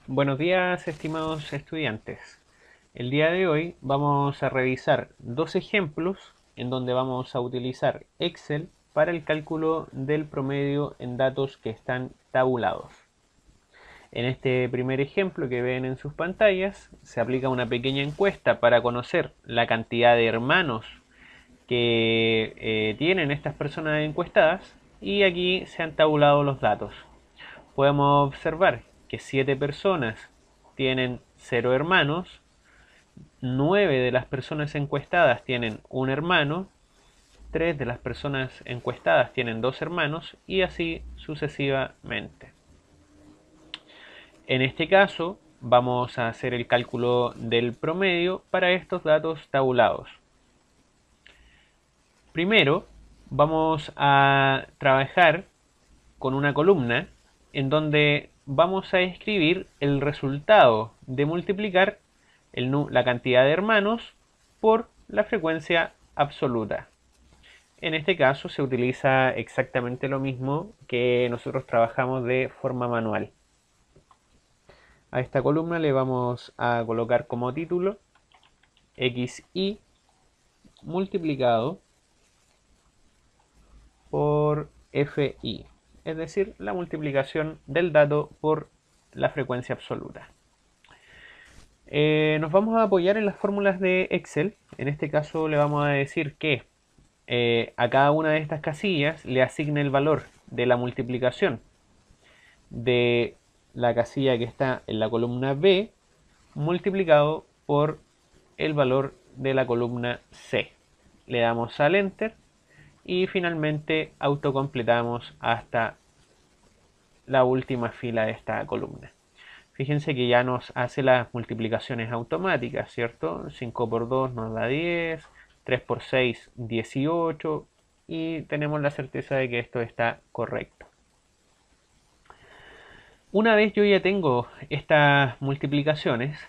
Buenos días, estimados estudiantes. El día de hoy vamos a revisar dos ejemplos en donde vamos a utilizar Excel para el cálculo del promedio en datos que están tabulados. En este primer ejemplo que ven en sus pantallas, se aplica una pequeña encuesta para conocer la cantidad de hermanos que tienen estas personas encuestadas y aquí se han tabulado los datos. Podemos observar que 7 personas tienen 0 hermanos, 9 de las personas encuestadas tienen un hermano, 3 de las personas encuestadas tienen 2 hermanos y así sucesivamente. En este caso vamos a hacer el cálculo del promedio para estos datos tabulados. Primero vamos a trabajar con una columna en donde vamos a escribir el resultado de multiplicar la cantidad de hermanos por la frecuencia absoluta. En este caso se utiliza exactamente lo mismo que nosotros trabajamos de forma manual. A esta columna le vamos a colocar como título xy multiplicado por fi, es decir, la multiplicación del dato por la frecuencia absoluta. Nos vamos a apoyar en las fórmulas de Excel. En este caso le vamos a decir que a cada una de estas casillas le asigne el valor de la multiplicación de la casilla que está en la columna B multiplicado por el valor de la columna C. Le damos al Enter y finalmente autocompletamos hasta la última fila de esta columna. Fíjense que ya nos hace las multiplicaciones automáticas, ¿cierto? 5 por 2 nos da 10, 3 por 6, 18 y tenemos la certeza de que esto está correcto. Una vez yo ya tengo estas multiplicaciones,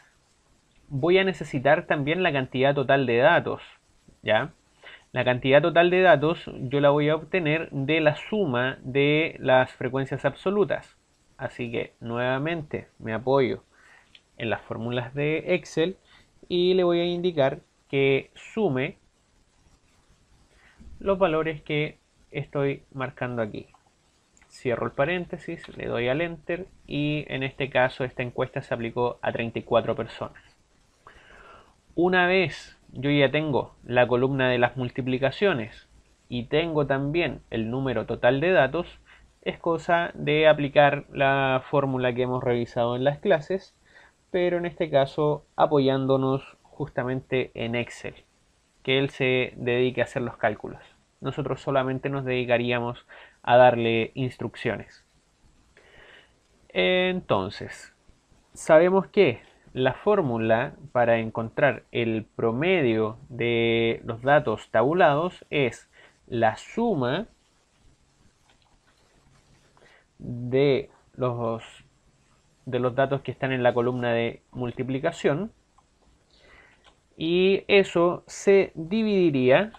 voy a necesitar también la cantidad total de datos, ¿ya? La cantidad total de datos yo la voy a obtener de la suma de las frecuencias absolutas. Así que nuevamente me apoyo en las fórmulas de Excel y le voy a indicar que sume los valores que estoy marcando aquí. Cierro el paréntesis, le doy al Enter y en este caso esta encuesta se aplicó a 34 personas. Una vez yo ya tengo la columna de las multiplicaciones y tengo también el número total de datos, es cosa de aplicar la fórmula que hemos revisado en las clases, pero en este caso apoyándonos justamente en Excel, que él se dedique a hacer los cálculos. Nosotros solamente nos dedicaríamos a darle instrucciones. Entonces, sabemos que la fórmula para encontrar el promedio de los datos tabulados es la suma de los, datos que están en la columna de multiplicación y eso se dividiría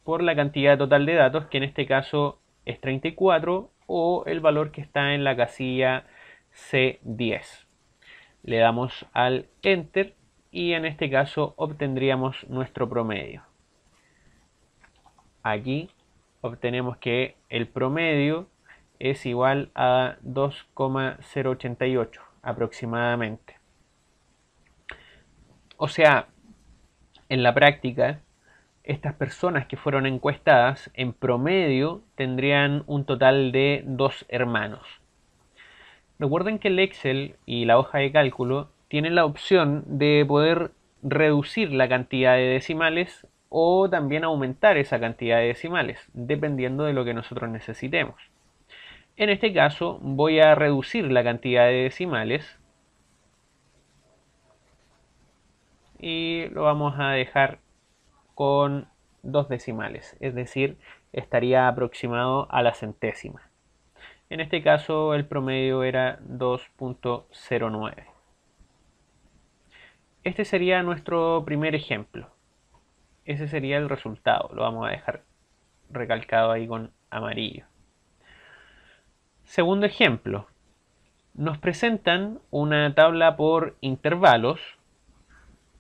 por la cantidad total de datos, que en este caso es 34 o el valor que está en la casilla C10. Le damos al Enter y en este caso obtendríamos nuestro promedio. Aquí obtenemos que el promedio es igual a 2,088 aproximadamente. O sea, en la práctica, estas personas que fueron encuestadas en promedio tendrían un total de 2 hermanos. Recuerden que el Excel y la hoja de cálculo tienen la opción de poder reducir la cantidad de decimales o también aumentar esa cantidad de decimales, dependiendo de lo que nosotros necesitemos. En este caso voy a reducir la cantidad de decimales y lo vamos a dejar con 2 decimales, es decir, estaría aproximado a la centésima. En este caso el promedio era 2,09. Este sería nuestro primer ejemplo. Ese sería el resultado. Lo vamos a dejar recalcado ahí con amarillo. Segundo ejemplo. Nos presentan una tabla por intervalos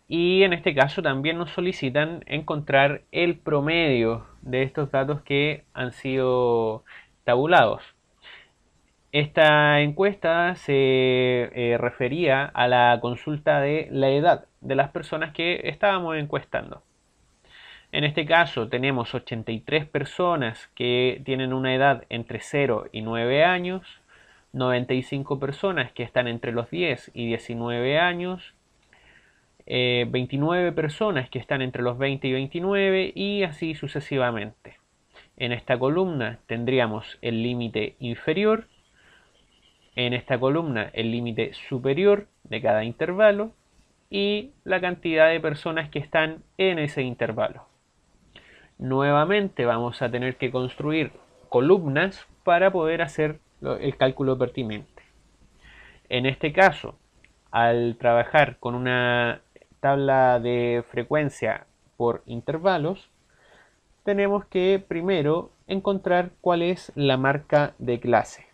y en este caso también nos solicitan encontrar el promedio de estos datos que han sido tabulados. Esta encuesta se refería a la consulta de la edad de las personas que estábamos encuestando. En este caso tenemos 83 personas que tienen una edad entre 0 y 9 años, 95 personas que están entre los 10 y 19 años, 29 personas que están entre los 20 y 29 y así sucesivamente. En esta columna tendríamos el límite inferior, en esta columna el límite superior de cada intervalo y la cantidad de personas que están en ese intervalo. Nuevamente vamos a tener que construir columnas para poder hacer el cálculo pertinente. En este caso, al trabajar con una tabla de frecuencia por intervalos, tenemos que primero encontrar cuál es la marca de clase.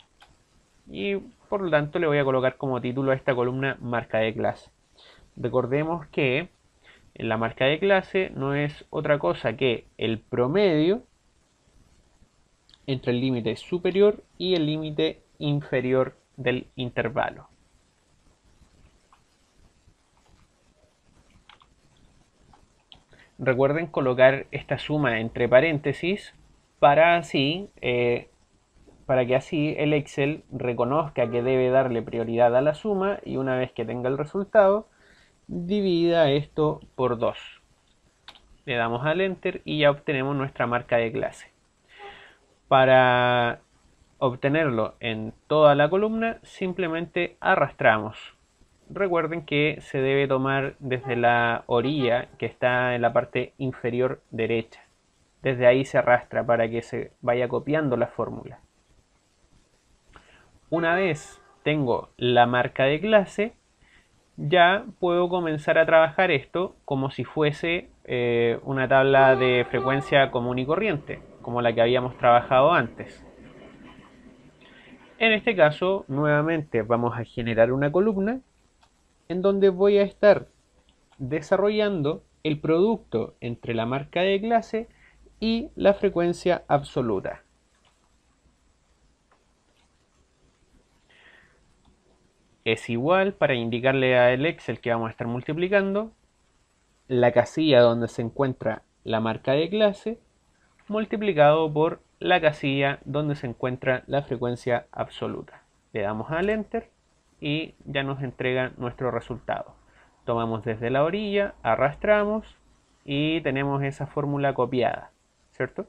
Y por lo tanto le voy a colocar como título a esta columna marca de clase. Recordemos que la marca de clase no es otra cosa que el promedio entre el límite superior y el límite inferior del intervalo. Recuerden colocar esta suma entre paréntesis para que así el Excel reconozca que debe darle prioridad a la suma y una vez que tenga el resultado, divida esto por 2. Le damos al Enter y ya obtenemos nuestra marca de clase. Para obtenerlo en toda la columna, simplemente arrastramos. Recuerden que se debe tomar desde la orilla que está en la parte inferior derecha. Desde ahí se arrastra para que se vaya copiando la fórmula. Una vez tengo la marca de clase, ya puedo comenzar a trabajar esto como si fuese una tabla de frecuencia común y corriente, como la que habíamos trabajado antes. En este caso, nuevamente vamos a generar una columna en donde voy a estar desarrollando el producto entre la marca de clase y la frecuencia absoluta. Es igual, para indicarle al Excel que vamos a estar multiplicando, la casilla donde se encuentra la marca de clase multiplicado por la casilla donde se encuentra la frecuencia absoluta. Le damos al Enter y ya nos entrega nuestro resultado. Tomamos desde la orilla, arrastramos y tenemos esa fórmula copiada, ¿cierto?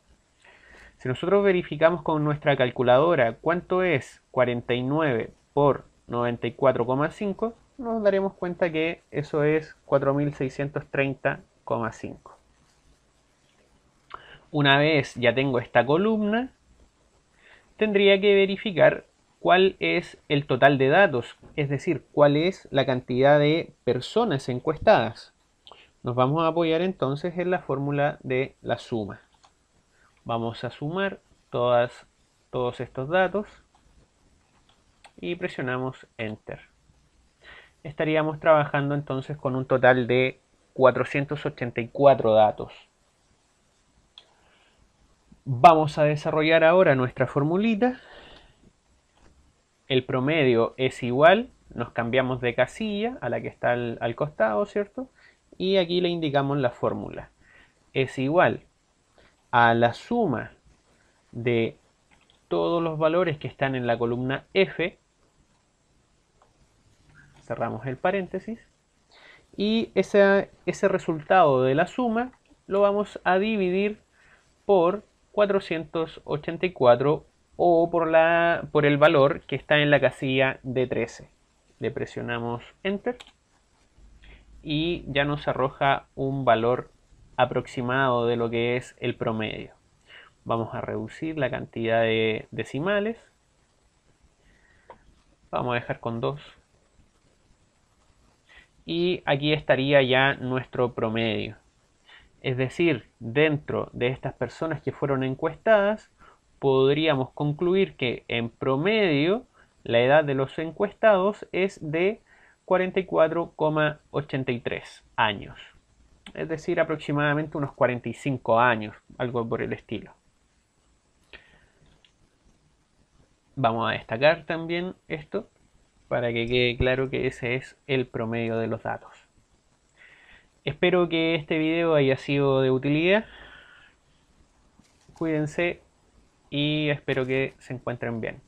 Si nosotros verificamos con nuestra calculadora cuánto es 49 por 94,5, nos daremos cuenta que eso es 4630,5. Una vez ya tengo esta columna, tendría que verificar cuál es el total de datos, es decir, cuál es la cantidad de personas encuestadas. Nos vamos a apoyar entonces en la fórmula de la suma. Vamos a sumar todos estos datos y presionamos Enter. Estaríamos trabajando entonces con un total de 484 datos. Vamos a desarrollar ahora nuestra formulita. El promedio es igual, nos cambiamos de casilla a la que está al costado, ¿cierto? Y aquí le indicamos la fórmula. Es igual a la suma de todos los valores que están en la columna F. Cerramos el paréntesis. Y ese resultado de la suma lo vamos a dividir por 484 o por el valor que está en la casilla de 13. Le presionamos Enter y ya nos arroja un valor aproximado de lo que es el promedio. Vamos a reducir la cantidad de decimales. Vamos a dejar con 2. Y aquí estaría ya nuestro promedio. Es decir, dentro de estas personas que fueron encuestadas, podríamos concluir que en promedio La edad de los encuestados es de 44,83 años, es decir, aproximadamente unos 45 años, algo por el estilo. Vamos a destacar también esto para que quede claro que ese es el promedio de los datos. Espero que este video haya sido de utilidad. Cuídense y espero que se encuentren bien.